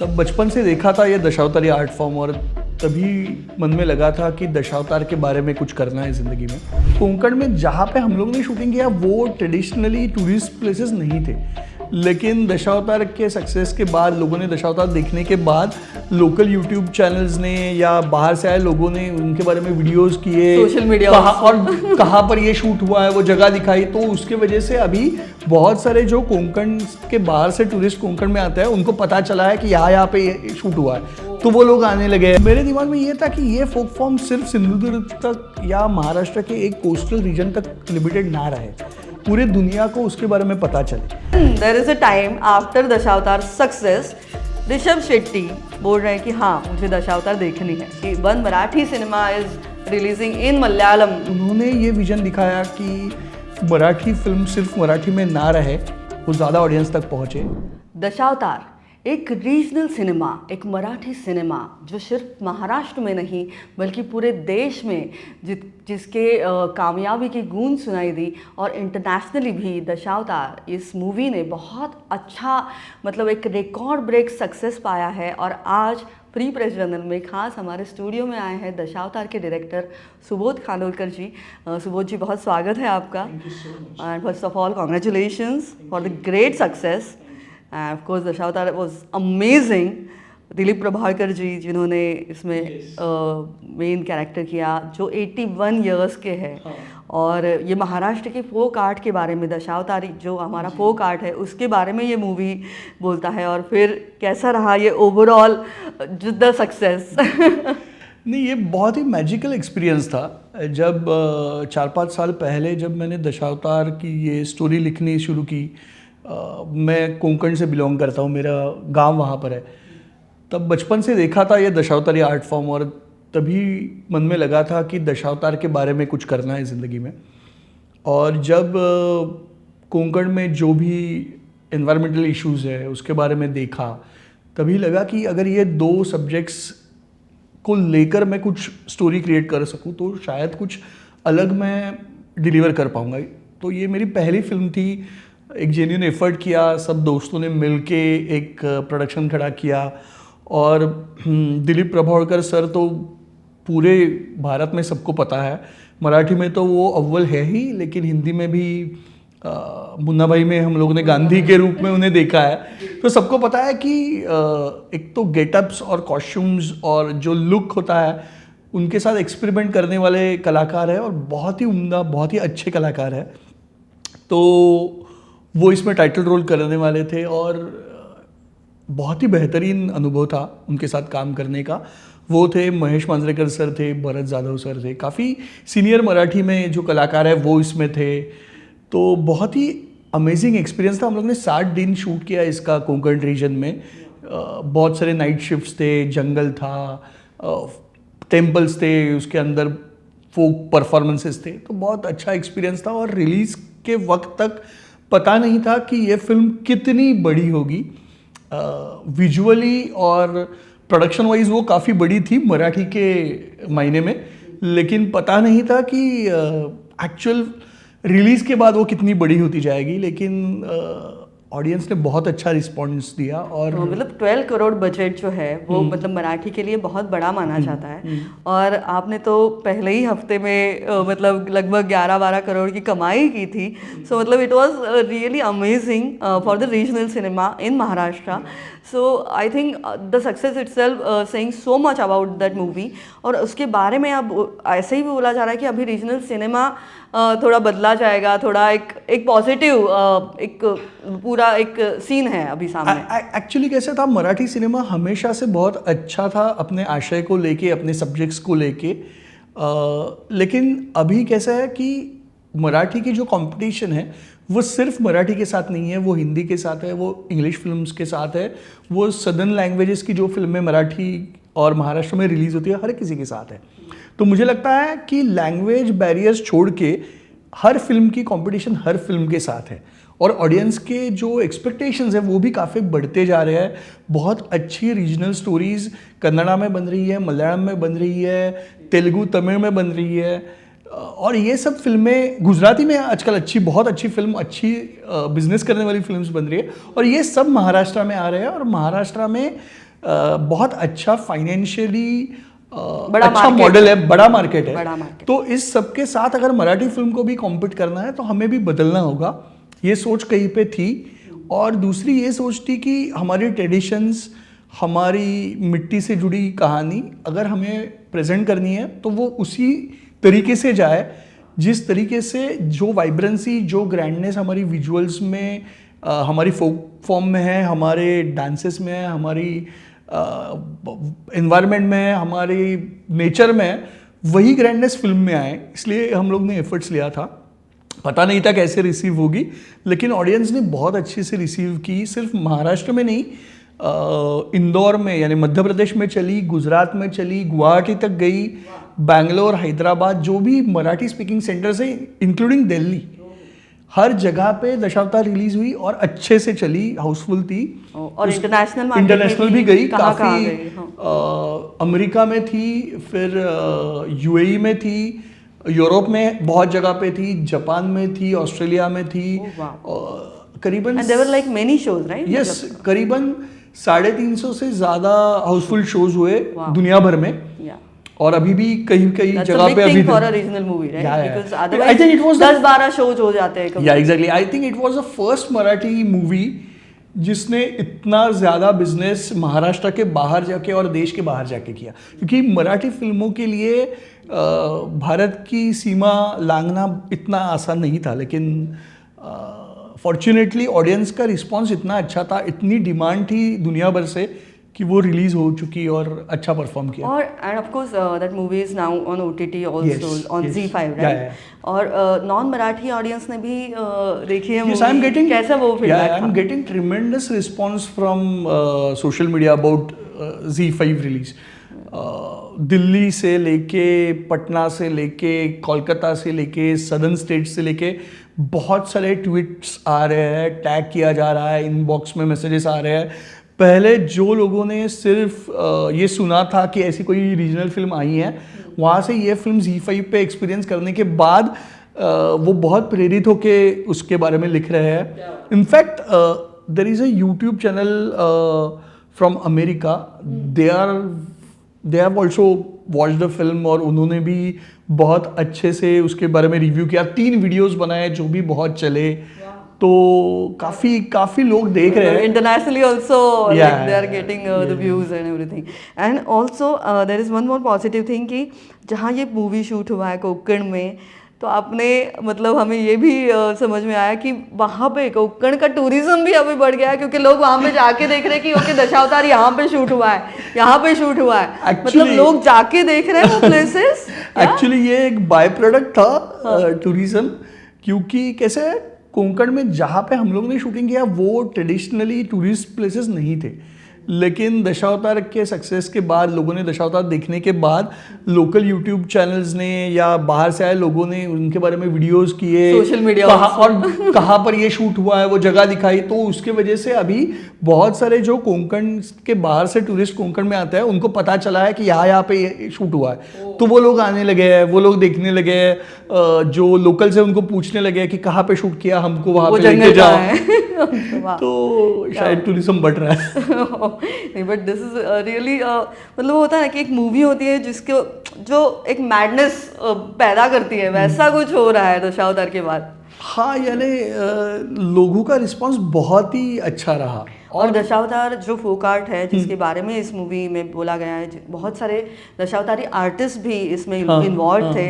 तब बचपन से देखा था ये दशावतारी आर्ट फॉर्म और तभी मन में लगा था कि दशावतार के बारे में कुछ करना है ज़िंदगी में। कोंकण में जहाँ पे हम लोगों ने शूटिंग किया वो ट्रेडिशनली टूरिस्ट प्लेसेस नहीं थे, लेकिन दशावतार के सक्सेस के बाद लोगों ने दशावतार देखने के बाद लोकल यूट्यूब चैनल्स ने या बाहर से आए लोगों ने उनके बारे में वीडियोस किए, सोशल मीडिया कहाँ पर ये शूट हुआ है वो जगह दिखाई, तो उसके वजह से अभी बहुत सारे जो कोंकण के बाहर से टूरिस्ट कोंकण में आते हैं उनको पता चला है कि यहाँ पे ये शूट हुआ है, तो वो लोग आने लगे। मेरे दिमाग में ये था कि ये फोक फॉर्म सिर्फ सिंधुदुर्ग तक या महाराष्ट्र के एक कोस्टल रीजन तक लिमिटेड ना रहे, पूरे दुनिया को उसके बारे में पता चले। There is a time after Dashavatar success Rishab Shetty बोल रहे हैं कि हाँ मुझे दशावतार देखनी है, कि one Marathi cinema is releasing in Malayalam. उन्होंने ये विजन दिखाया कि मराठी फिल्म सिर्फ मराठी में ना रहे, वो ज़्यादा ऑडियंस तक पहुँचे। दशावतार एक रीजनल सिनेमा, एक मराठी सिनेमा जो सिर्फ महाराष्ट्र में नहीं बल्कि पूरे देश में जिसके कामयाबी की गूंज सुनाई दी, और इंटरनेशनली भी दशावतार इस मूवी ने बहुत अच्छा मतलब एक रिकॉर्ड ब्रेक सक्सेस पाया है। और आज फ्री प्रेस जर्नल में खास हमारे स्टूडियो में आए हैं दशावतार के डायरेक्टर सुबोध खानोलकर जी। सुबोध जी, बहुत स्वागत है आपका। And first of all congratulations for the great success. And of course Dashavatar was amazing। Dilip Prabhakar ji जिन्होंने इसमें मेन कैरेक्टर किया, जो 81 इयर्स के हैं। हाँ। और ये महाराष्ट्र के फोक आर्ट के बारे में, दशावतारी जो हमारा फोक आर्ट है उसके बारे में ये मूवी बोलता है। और फिर कैसा रहा ये ओवरऑल द सक्सेस? नहीं, ये बहुत ही मैजिकल एक्सपीरियंस था। जब 4-5 साल पहले जब मैंने दशावतार की ये स्टोरी लिखनी शुरू की, मैं कोंकण से बिलोंग करता हूँ, मेरा गांव वहाँ पर है, तब बचपन से देखा था ये दशावतारी आर्ट फॉर्म और तभी मन में लगा था कि दशावतार के बारे में कुछ करना है ज़िंदगी में। और जब कोंकण में जो भी एनवायरमेंटल इश्यूज़ है उसके बारे में देखा, तभी लगा कि अगर ये 2 सब्जेक्ट्स को लेकर मैं कुछ स्टोरी क्रिएट कर सकूँ तो शायद कुछ अलग मैं डिलीवर कर पाऊँगा। तो ये मेरी पहली फिल्म थी, एक जेन्युइन एफर्ट किया, सब दोस्तों ने मिलके एक प्रोडक्शन खड़ा किया। और दिलीप प्रभावकर सर तो पूरे भारत में सबको पता है, मराठी में तो वो अव्वल है ही, लेकिन हिंदी में भी मुन्ना भाई में हम लोगों ने गांधी के रूप में उन्हें देखा है, तो सबको पता है कि एक तो गेटअप्स और कॉस्ट्यूम्स और जो लुक होता है उनके साथ एक्सपेरिमेंट करने वाले कलाकार हैं और बहुत ही उम्दा, बहुत ही अच्छे कलाकार हैं। तो वो इसमें टाइटल रोल करने वाले थे और बहुत ही बेहतरीन अनुभव था उनके साथ काम करने का। वो थे महेश मांजरेकर सर थे, भरत जाधव सर थे, काफ़ी सीनियर मराठी में जो कलाकार है वो इसमें थे। तो बहुत ही अमेजिंग एक्सपीरियंस था। हम लोग ने 60 दिन शूट किया इसका कोंकण रीजन में। बहुत सारे नाइट शिफ्ट्स थे, जंगल था, टेम्पल्स थे, उसके अंदर फोक परफॉर्मेंसेस थे, तो बहुत अच्छा एक्सपीरियंस था। और रिलीज़ के वक्त तक पता नहीं था कि ये फिल्म कितनी बड़ी होगी। विजुअली और प्रोडक्शन वाइज वो काफ़ी बड़ी थी मराठी के मायने में, लेकिन पता नहीं था कि एक्चुअल रिलीज़ के बाद वो कितनी बड़ी होती जाएगी। लेकिन ऑडियंस ने बहुत अच्छा रिस्पॉन्स दिया। और मतलब 12 करोड़ बजट जो है वो मतलब मराठी के लिए बहुत बड़ा माना जाता है। और आपने तो पहले ही हफ्ते में मतलब लगभग 11-12 करोड़ की कमाई की थी। सो मतलब it was really amazing for the regional cinema in Maharashtra. So I think the success itself saying so much about that movie. और उसके बारे में अब ऐसे ही भी बोला जा रहा है कि अभी रीजनल सिनेमा थोड़ा बदला जाएगा, थोड़ा एक पॉजिटिव एक पूरा एक सीन है अभी सामने। एक्चुअली कैसा था, मराठी सिनेमा हमेशा से बहुत अच्छा था अपने आशय को लेके, अपने सब्जेक्ट्स को लेके, लेकिन अभी कैसा है कि मराठी की जो कंपटीशन है वो सिर्फ मराठी के साथ नहीं है, वो हिंदी के साथ है, वो इंग्लिश फिल्म्स के साथ है, वो सदर्न लैंग्वेजेस की जो फिल्में मराठी और महाराष्ट्र में रिलीज़ होती है हर किसी के साथ है। तो मुझे लगता है कि लैंग्वेज बैरियर्स छोड़ के हर फिल्म की कंपटीशन हर फिल्म के साथ है और ऑडियंस के जो एक्सपेक्टेशंस हैं वो भी काफ़ी बढ़ते जा रहे हैं। बहुत अच्छी रीजनल स्टोरीज़ कन्नड़ा में बन रही है, मलयालम में बन रही है, तेलुगु तमिल में बन रही है, और ये सब फिल्में गुजराती में आजकल बहुत अच्छी फिल्म, अच्छी बिजनेस करने वाली फिल्म्स बन रही है, और ये सब महाराष्ट्र में आ रहे हैं, और महाराष्ट्र में बहुत अच्छा फाइनेंशियली अच्छा मॉडल है, बड़ा मार्केट है। तो इस सब के साथ अगर मराठी फिल्म को भी कॉम्पीट करना है तो हमें भी बदलना होगा। ये सोच कहीं पे थी। और दूसरी ये सोच थी कि हमारी ट्रेडिशंस, हमारी मिट्टी से जुड़ी कहानी अगर हमें प्रेजेंट करनी है तो वो उसी तरीके से जाए जिस तरीके से, जो वाइब्रेंसी, जो ग्रैंडनेस हमारी विजुअल्स में, हमारी फोक फॉर्म में है, हमारे डांसेस में है, हमारी एनवायरनमेंट में है, हमारी नेचर में है, वही ग्रैंडनेस फिल्म में आए। इसलिए हम लोग ने एफर्ट्स लिया था। पता नहीं था कैसे रिसीव होगी, लेकिन ऑडियंस ने बहुत अच्छे से रिसीव की। सिर्फ महाराष्ट्र में नहीं, इंदौर में यानी मध्य प्रदेश में चली, गुजरात में चली, गुवाहाटी तक गई, बैंगलोर, हैदराबाद, जो भी मराठी स्पीकिंग सेंटर्स है इंक्लूडिंग दिल्ली, हर जगह पे दशावतार रिलीज हुई और अच्छे से चली, हाउसफुल थी। और इंटरनेशनल भी गई, काफ़ी अमेरिका में थी, फिर यूएई में थी, यूरोप में बहुत जगह पे थी, जापान में थी, ऑस्ट्रेलिया में थी, करीबन यस करीबन 350 से ज़्यादा हाउसफुल शोज हुए दुनिया भर में। और अभी भी कई जगह पे अभी for a regional movie, right? Because otherwise 10-12 shows हो जाते हैं। या exactly, I think it was the first Marathi movie जिसने इतना ज़्यादा बिजनेस महाराष्ट्र के बाहर जाके और देश के बाहर जाके किया, क्योंकि मराठी फिल्मों के लिए भारत की सीमा लांघना इतना आसान नहीं था। लेकिन फॉर्चुनेटली ऑडियंस का रिस्पांस इतना अच्छा था, इतनी डिमांड थी दुनिया भर से कि वो रिलीज हो चुकी और अच्छा परफॉर्म किया। और end of course that movie is now on OTT also on ZEE5, right? और नॉन मराठी ऑडियंस ने भी देखी है मूवी। कैसा वो फीडबैक था? I am getting tremendous response from social media about ZEE5 release. Delhi से लेके, पटना से लेके, कोलकाता से लेके, सदर्न स्टेट से लेके बहुत सारे ट्वीट्स आ रहे हैं, टैग किया जा रहा है, इनबॉक्स में मैसेजेस आ रहे हैं। पहले जो लोगों ने सिर्फ ये सुना था कि ऐसी कोई रीजनल फिल्म आई है, वहाँ से ये फिल्म ZEE5 पे एक्सपीरियंस करने के बाद वो बहुत प्रेरित होके उसके बारे में लिख रहे हैं। In fact there is a YouTube channel from America, they have also watch the film, और उन्होंने भी बहुत अच्छे से उसके बारे में रिव्यू किया। 3 वीडियोज़ बनाए जो भी बहुत चले, तो काफी लोग देख रहे हैं। Internationally also they are getting the views and everything. And also there is one more positive thing कि जहाँ ये मूवी शूट हुआ है कोक्कण में, तो आपने मतलब हमें ये भी समझ में आया कि वहाँ पे कोक्कण का टूरिज्म भी अभी बढ़ गया है, क्योंकि लोग वहाँ पे जाके देख रहे हैं कि ओके दशावतार यहाँ पे शूट हुआ है, यहाँ पे शूट हुआ है। मतलब लोग जाके देख रहे हैं वो प्लेसेस। एक्चुअली ये एक बाय प्रोडक्ट था टूरिज्म, क्योंकि कैसे कोंकण में जहाँ पे हम लोग ने शूटिंग किया वो ट्रेडिशनली टूरिस्ट प्लेसेस नहीं थे, लेकिन दशावतार के सक्सेस के बाद, लोगों ने दशावतार देखने के बाद लोकल यूट्यूब चैनल्स ने या बाहर से आए लोगों ने उनके बारे में वीडियोस किए, सोशल मीडिया और कहाँ पर ये शूट हुआ है वो जगह दिखाई। तो उसके वजह से अभी बहुत सारे जो कोंकण के बाहर से टूरिस्ट कोंकण में आते हैं उनको पता चला है कि यहाँ पे ये शूट हुआ है, तो वो लोग आने लगे हैं, वो लोग देखने लगे हैं, जो लोकल से उनको पूछने लगे कि कहाँ पे शूट किया, हमको वहाँ पे लेके जाओ। तो शायद टूरिज्म बढ़ रहा है। नहीं, बट दिस इज रियली मतलब होता है ना कि एक मूवी होती है जिसके जो एक मैडनेस पैदा करती है, वैसा कुछ हो रहा है दशावतार के बाद। हाँ, यानी लोगों का रिस्पांस बहुत ही अच्छा रहा। और दशावतार जो फोक आर्ट है जिसके बारे में इस मूवी में बोला गया है, बहुत सारे दशावतारी आर्टिस्ट भी इसमें इन्वॉल्व थे।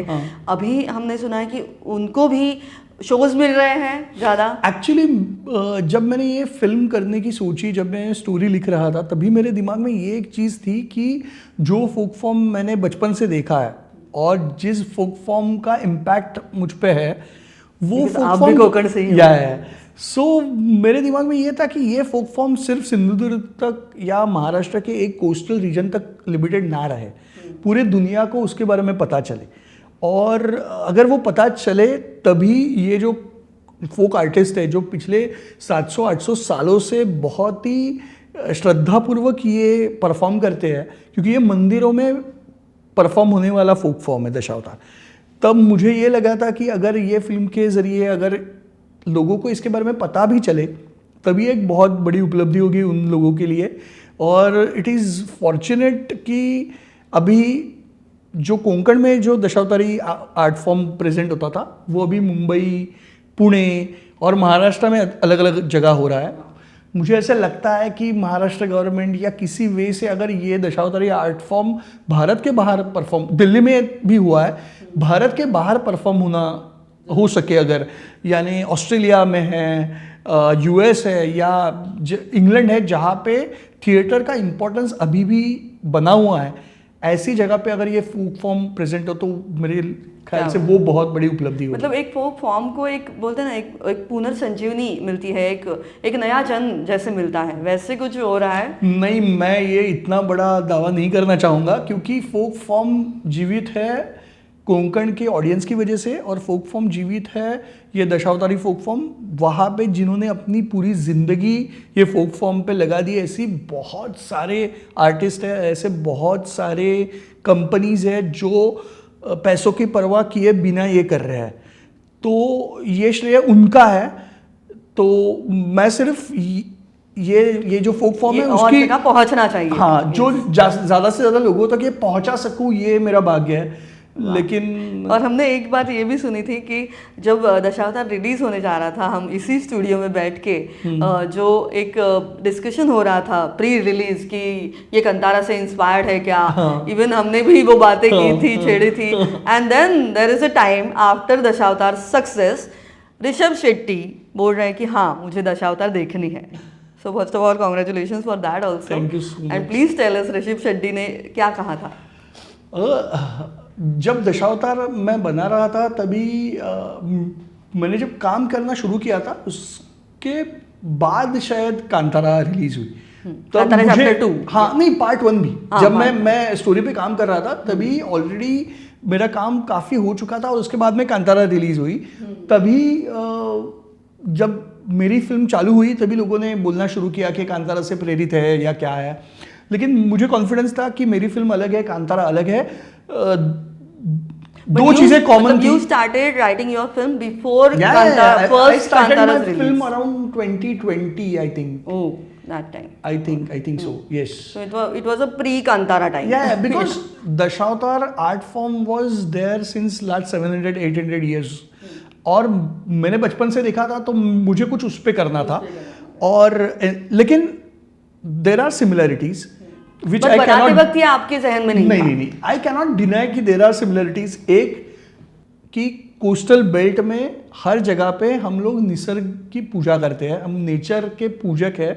अभी हमने सुना है कि उनको भी शोज मिल रहे हैं ज़्यादा। एक्चुअली जब मैंने ये फिल्म करने की सोची, जब मैं स्टोरी लिख रहा था, तभी मेरे दिमाग में ये एक चीज़ थी कि जो फोक फॉर्म मैंने बचपन से देखा है और जिस फोक फॉर्म का इम्पैक्ट मुझ पे है, वो फोक फॉर्म कोंकण से ही है। सो मेरे दिमाग में ये था कि ये फोक फॉर्म सिर्फ सिंधुदुर्ग तक या महाराष्ट्र के एक कोस्टल रीजन तक लिमिटेड ना रहे, पूरे दुनिया को उसके बारे में पता चले। और अगर वो पता चले तभी ये जो फोक आर्टिस्ट है जो पिछले 700-800 सालों से बहुत ही श्रद्धापूर्वक ये परफॉर्म करते हैं, क्योंकि ये मंदिरों में परफॉर्म होने वाला फोक फॉर्म है दशावतार, तब मुझे ये लगा था कि अगर ये फिल्म के ज़रिए अगर लोगों को इसके बारे में पता भी चले तभी एक बहुत बड़ी उपलब्धि होगी उन लोगों के लिए। और इट इज़ फॉर्चुनेट कि अभी जो कोंकण में जो दशावतारी आर्ट फॉर्म प्रेजेंट होता था वो अभी मुंबई, पुणे और महाराष्ट्र में अलग अलग जगह हो रहा है। मुझे ऐसा लगता है कि महाराष्ट्र गवर्नमेंट या किसी वे से अगर ये दशावतारी आर्ट फॉर्म भारत के बाहर परफॉर्म, दिल्ली में भी हुआ है, भारत के बाहर परफॉर्म होना हो सके अगर, यानी ऑस्ट्रेलिया में है, यूएस है या इंग्लैंड है जहाँ पे थिएटर का इम्पोर्टेंस अभी भी बना हुआ है, ऐसी जगह पे अगर ये फोक फॉर्म प्रेजेंट हो तो मेरे ख्याल से वो बहुत बड़ी उपलब्धि होगी। मतलब एक फोक फॉर्म को एक बोलते हैं ना, एक पुनर्संजीवनी मिलती है, एक नया जन्म जैसे मिलता है, वैसे कुछ हो रहा है। नहीं, मैं ये इतना बड़ा दावा नहीं करना चाहूँगा क्योंकि फोक फॉर्म जीवित है कोंकण के ऑडियंस की वजह से, और फोक फॉर्म जीवित है ये दशावतारी फोक फॉर्म वहाँ पे जिन्होंने अपनी पूरी ज़िंदगी ये फोक फॉर्म पे लगा दी। ऐसी बहुत सारे आर्टिस्ट हैं, ऐसे बहुत सारे कंपनीज है जो पैसों की परवाह किए बिना ये कर रहे हैं, तो ये श्रेय उनका है। तो मैं सिर्फ ये जो फोक फॉर्म है उसकी पहुंचना चाहिए, हाँ, जो ज़्यादा से ज़्यादा लोगों तक ये पहुंचा सकूँ, ये मेरा भाग्य है। लेकिन और हमने एक बात ये भी सुनी थी कि जब दशावतार रिलीज होने जा रहा था, हम इसी स्टूडियो में बैठ के जो एक डिस्कशन हो रहा था प्री रिलीज कि ये कंतारा से इंस्पायर्ड है क्या, इवन हमने भी वो बातें की थी, छेड़ी थी। And then there is a time after Dashavatar success, Rishab Shetty बोल रहे हैं कि हाँ मुझे दशावतार देखनी है। So first of all congratulations for that also, and please tell us Rishab Shetty ने क्या कहा था। जब दशावतार मैं बना रहा था तभी मैंने जब काम करना शुरू किया था उसके बाद शायद कांतारा रिलीज हुई। तब मुझे हाँ नहीं पार्ट 1 भी जब मैं स्टोरी पे काम कर रहा था तभी ऑलरेडी मेरा काम काफ़ी हो चुका था, और उसके बाद में कांतारा रिलीज हुई। तभी जब मेरी फिल्म चालू हुई तभी लोगों ने बोलना शुरू किया कि कांतारा से प्रेरित है या क्या है, लेकिन मुझे कॉन्फिडेंस था कि मेरी फिल्म अलग है, कांतारा अलग है। दो चीजें कॉमन थी। You started writing your film before I started my film around 2020, I think. Oh, that time. I think so. Yes. So it was a pre-Kantara time. Yeah, because Dashavatar art form was there since last 700-800 years. और मैंने बचपन से देखा था तो मुझे कुछ उस पे करना था, और लेकिन there are similarities. Which I बनाते वक्त ये आपके जहन में नहीं आई कैनॉट डिनाई कि देयर आर सिमिलरिटीज। एक कि कोस्टल बेल्ट में हर जगह पे हम लोग निसर्ग की पूजा करते हैं, हम नेचर के पूजक है,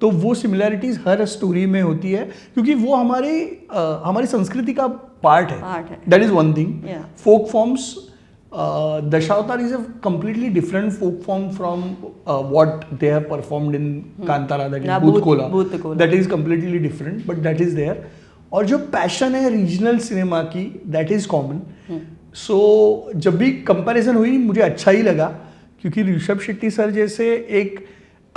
तो वो सिमिलरिटीज हर स्टोरी में होती है क्योंकि वो हमारी संस्कृति का पार्ट है। That is one thing. Folk forms, Dashavatar is a completely different folk form from what they have performed in Kantara, that is Bhoot-Kola. That is completely different, but that is there. और जो passion है regional cinema की, that is common. So जब भी comparison हुई मुझे अच्छा ही लगा क्योंकि ऋषभ शेट्टी सर जैसे एक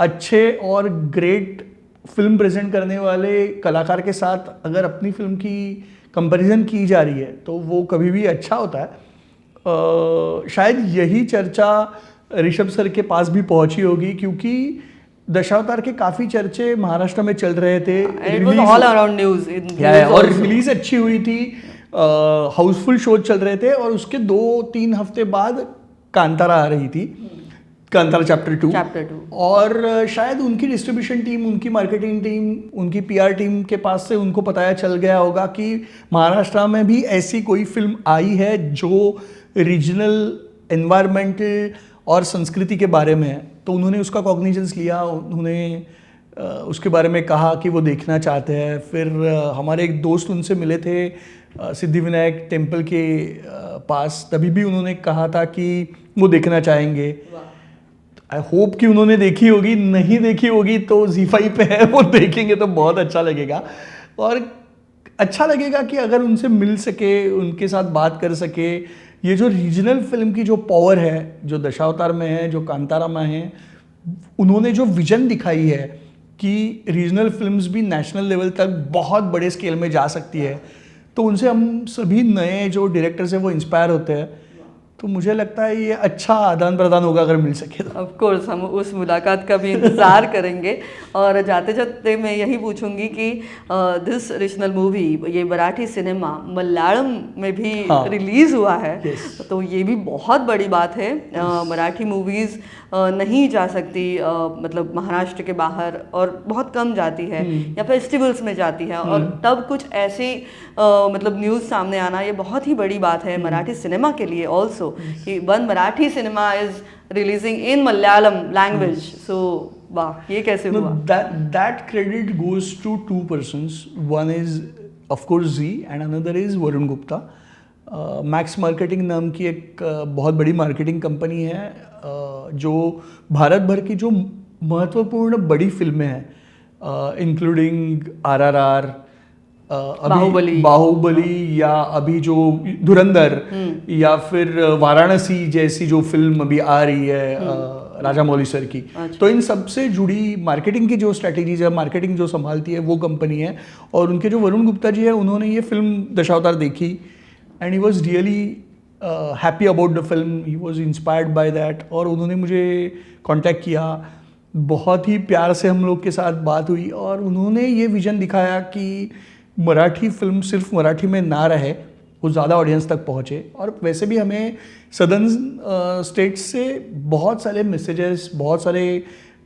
अच्छे और ग्रेट फिल्म प्रेजेंट करने वाले कलाकार के साथ अगर अपनी फिल्म की कंपैरिजन की जा रही है तो वो कभी भी अच्छा होता है। शायद यही चर्चा ऋषभ सर के पास भी पहुंची होगी क्योंकि दशावतार के काफ़ी चर्चे महाराष्ट्र में चल रहे थे। ऑल अराउंड न्यूज़ और रिलीज अच्छी हुई थी, हाउसफुल शो चल रहे थे, और उसके 2-3 हफ्ते बाद कांतारा आ रही थी, कांतारा चैप्टर 2। और शायद उनकी डिस्ट्रीब्यूशन टीम, उनकी मार्केटिंग टीम, उनकी पीआर टीम के पास से उनको पता चल गया होगा कि महाराष्ट्र में भी ऐसी कोई फिल्म आई है जो रीजनल एनवायरमेंटल और संस्कृति के बारे में है, तो उन्होंने उसका कॉग्निजेंस लिया, उन्होंने उसके बारे में कहा कि वो देखना चाहते हैं। फिर हमारे एक दोस्त उनसे मिले थे सिद्धिविनायक टेम्पल के पास, तभी भी उन्होंने कहा था कि वो देखना चाहेंगे। आई होप कि उन्होंने देखी होगी, नहीं देखी होगी तो ZEE5 पे है, वो देखेंगे तो बहुत अच्छा लगेगा। और अच्छा लगेगा कि अगर उनसे मिल सके, उनके साथ बात कर सके, ये जो रीजनल फिल्म की जो पावर है, जो दशावतार में है, जो कांतारा में है, उन्होंने जो विजन दिखाई है कि रीजनल फिल्म्स भी नेशनल लेवल तक बहुत बड़े स्केल में जा सकती है, तो उनसे हम सभी नए जो डायरेक्टर्स हैं वो इंस्पायर होते हैं। तो मुझे लगता है ये अच्छा आदान प्रदान होगा अगर मिल सके तो। ऑफ कोर्स हम उस मुलाकात का भी इंतज़ार करेंगे। और जाते जाते मैं यही पूछूंगी कि दिस रीजनल मूवी, ये मराठी सिनेमा मलयालम में भी हाँ। रिलीज़ हुआ है। Yes. तो ये भी बहुत बड़ी बात है। मराठी मूवीज़ नहीं जा सकती मतलब महाराष्ट्र के बाहर, और बहुत कम जाती है या फेस्टिवल्स में जाती है, और तब कुछ ऐसी मतलब न्यूज़ सामने आना ये बहुत ही बड़ी बात है मराठी सिनेमा के लिए ऑल्सो, कि one Marathi cinema is releasing in Malayalam language. So वाह, ये कैसे हुआ? That credit goes to two persons. One is of course Z and another is Varun Gupta. Max marketing नाम की एक बहुत बड़ी मार्केटिंग कंपनी है जो भारत भर की जो महत्वपूर्ण बड़ी फिल्में हैं इंक्लूडिंग RRR, बाहुबली या अभी जो धुरंधर या फिर वाराणसी जैसी जो फिल्म अभी आ रही है राजा मौली सर की, तो इन सब से जुड़ी मार्केटिंग की जो स्ट्रैटेजीज है, मार्केटिंग जो संभालती है वो कंपनी है। और उनके जो वरुण गुप्ता जी है, उन्होंने ये फिल्म दशावतार देखी and he was really happy about the film, he was inspired by that. और उन्होंने मुझे कॉन्टैक्ट किया, बहुत ही प्यार से हम लोग के साथ बात हुई और उन्होंने ये विजन दिखाया कि मराठी फिल्म सिर्फ मराठी में ना रहे, वो ज़्यादा ऑडियंस तक पहुँचे। और वैसे भी हमें सदर्न स्टेट्स से बहुत सारे मैसेजेस, बहुत सारे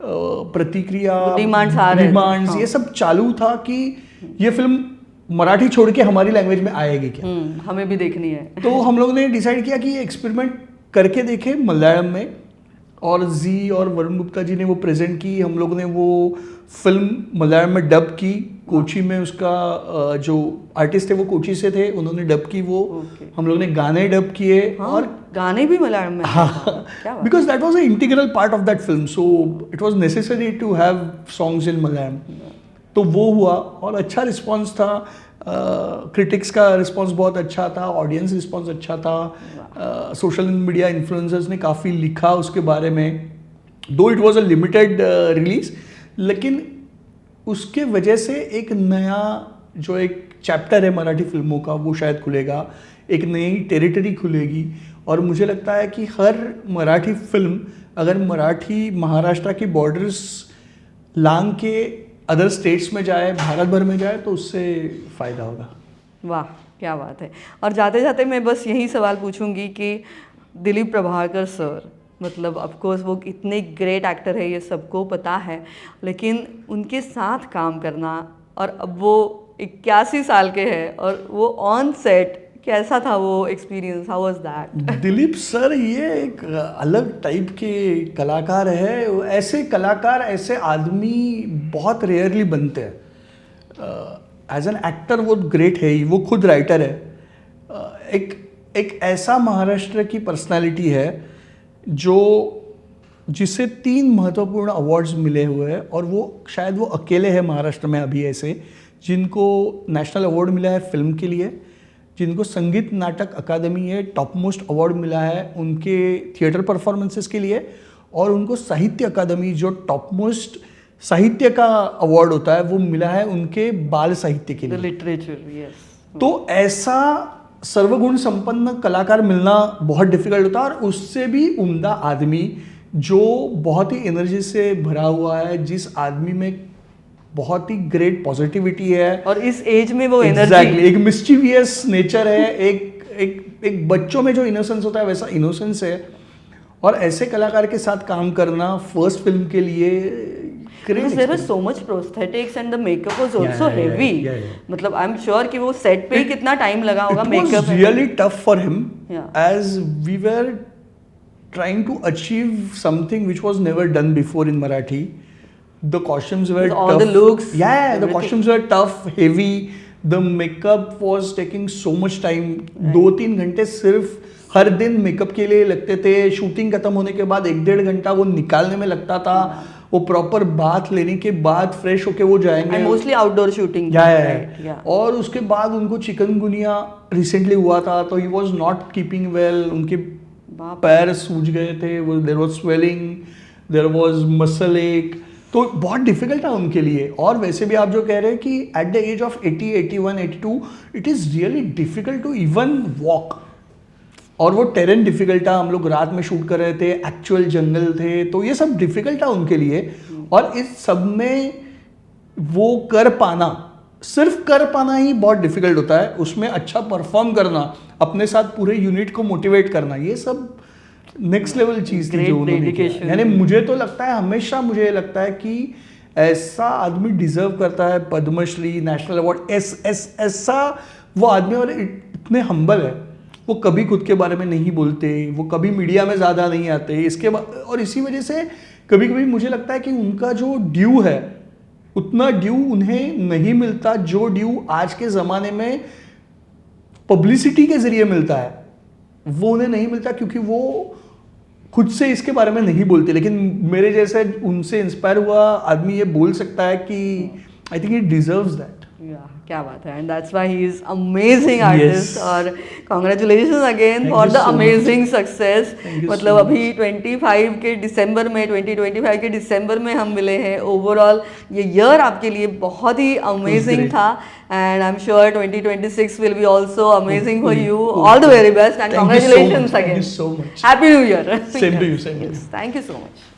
प्रतिक्रिया, डिमांड्स ये सब चालू था कि ये फिल्म मराठी छोड़ के हमारी लैंग्वेज में आएगी क्या, हमें भी देखनी है। तो हम लोग ने डिसाइड किया कि ये एक्सपेरिमेंट करके देखें मलयालम में। और जी और वरुण गुप्ता जी ने वो प्रेजेंट की, हम लोग ने वो फिल्म मलयालम में डब की। कोची में उसका जो आर्टिस्ट है वो कोची से थे, उन्होंने डब की वो। हम लोग ने गाने डब किए। और गाने भी मलयालम में, because that was a integral part of that film, so it was necessary to have songs in Malayalam. तो वो हुआ और अच्छा रिस्पांस था, क्रिटिक्स का रिस्पांस बहुत अच्छा था, ऑडियंस रिस्पांस अच्छा था, सोशल मीडिया इन्फ्लुएंसर्स ने काफ़ी लिखा उसके बारे में। दो it was a limited release, लेकिन उसके वजह से एक नया जो एक चैप्टर है मराठी फिल्मों का वो शायद खुलेगा, एक नई टेरिटरी खुलेगी। और मुझे लगता है कि हर मराठी फिल्म अगर मराठी महाराष्ट्र की बॉर्डर्स लांग के अदर स्टेट्स में जाए, भारत भर में जाए, तो उससे फ़ायदा होगा। वाह, क्या बात है। और जाते जाते मैं बस यही सवाल पूछूंगी कि दिलीप प्रभाकर सर, मतलब ऑफकोर्स वो इतने ग्रेट एक्टर है, ये सबको पता है, लेकिन उनके साथ काम करना, और अब वो 81 साल के हैं और वो ऑन सेट, कैसा था वो experience? How was that? Dilip sir ये एक अलग टाइप के कलाकार है। ऐसे कलाकार, ऐसे आदमी बहुत रेयरली बनते हैं। एज एन एक्टर वो ग्रेट है ही, वो खुद राइटर है। एक ऐसा महाराष्ट्र की पर्सनालिटी है जो जिसे 3 महत्वपूर्ण अवार्ड्स मिले हुए हैं, और वो शायद वो अकेले है महाराष्ट्र में अभी ऐसे जिनको नेशनल अवार्ड मिला है फिल्म के लिए, जिनको संगीत नाटक अकादमी है टॉप मोस्ट अवार्ड मिला है उनके थिएटर परफॉर्मेंसेस के लिए, और उनको साहित्य अकादमी जो टॉप मोस्ट साहित्य का अवार्ड होता है वो मिला है उनके बाल साहित्य के लिए, लिटरेचर। यस। तो ऐसा सर्वगुण संपन्न कलाकार मिलना बहुत डिफिकल्ट होता है, और उससे भी उम्दा आदमी जो बहुत ही एनर्जी से भरा हुआ है, जिस आदमी में बहुत ही ग्रेट पॉजिटिविटी है, और इस एज में वो एनर्जी, एग्जैक्टली एक मिस्चीवियस नेचर है, एक बच्चों में जो इनोसेंस होता है वैसा इनोसेंस है। और ऐसे कलाकार के साथ काम करना फर्स्ट फिल्म के लिए, because there was so much prosthetics and the makeup was also heavy. मतलब आई एम श्योर कि वो सेट पे ही कितना टाइम लगा होगा makeup. It was really tough for him as we were trying to achieve something which was never done before in Marathi. The costumes were all tough. the looks, yeah, everything. The costumes were tough, heavy. The makeup was taking so much time. 2-3 घंटे सिर्फ हर दिन makeup के लिए लगते थे। Shooting खत्म होने के बाद 1-1.5 घंटा वो निकालने में लगता था। वो प्रॉपर बाथ लेने के बाद फ्रेश होके वो जाएंगे। Mostly outdoor shooting. और उसके बाद उनको चिकनगुनिया रिसेंटली हुआ था, तो he was not keeping well. उनके पैर सूज गए थे, there was swelling, there was muscle ache, तो बहुत डिफिकल्ट था उनके लिए। और वैसे भी आप जो कह रहे हैं कि at the age of 80, 81, 82 it is really difficult to even walk. और वो टेरेन डिफिकल्ट था, हम लोग रात में शूट कर रहे थे, एक्चुअल जंगल थे, तो ये सब डिफिकल्ट था उनके लिए। और इस सब में वो कर पाना, सिर्फ कर पाना ही बहुत डिफिकल्ट होता है, उसमें अच्छा परफॉर्म करना, अपने साथ पूरे यूनिट को मोटिवेट करना, ये सब नेक्स्ट लेवल चीज़ थी Great जो उन्होंने किया। dedication. यानी मुझे तो लगता है, हमेशा मुझे लगता है कि ऐसा आदमी डिजर्व करता है पद्मश्री, नेशनल अवार्ड, ऐसा वो आदमी, और इतने हम्बल है, वो कभी खुद के बारे में नहीं बोलते, वो कभी मीडिया में ज़्यादा नहीं आते, और इसी वजह से कभी कभी मुझे लगता है कि उनका जो ड्यू है, उतना ड्यू उन्हें नहीं मिलता जो ड्यू आज के ज़माने में पब्लिसिटी के ज़रिए मिलता है, वो उन्हें नहीं मिलता, क्योंकि वो खुद से इसके बारे में नहीं बोलते। लेकिन मेरे जैसे उनसे इंस्पायर हुआ आदमी ये बोल सकता है कि I think he deserves that. क्या बात है, and that's why he is amazing artist. और congratulations again Thank for you the so amazing success. Thank you मतलब so अभी 25 के दिसंबर में 2025 के दिसंबर में हम मिले हैं। ओवरऑल ये ईयर आपके लिए बहुत ही अमेजिंग great. था, and I am sure 2026 will be also amazing for Hopefully, you. hopefully. All the very best and Thank you so much. Congratulations Thank again. you so much. Happy new year. Same to you, same to you. Thank you so much.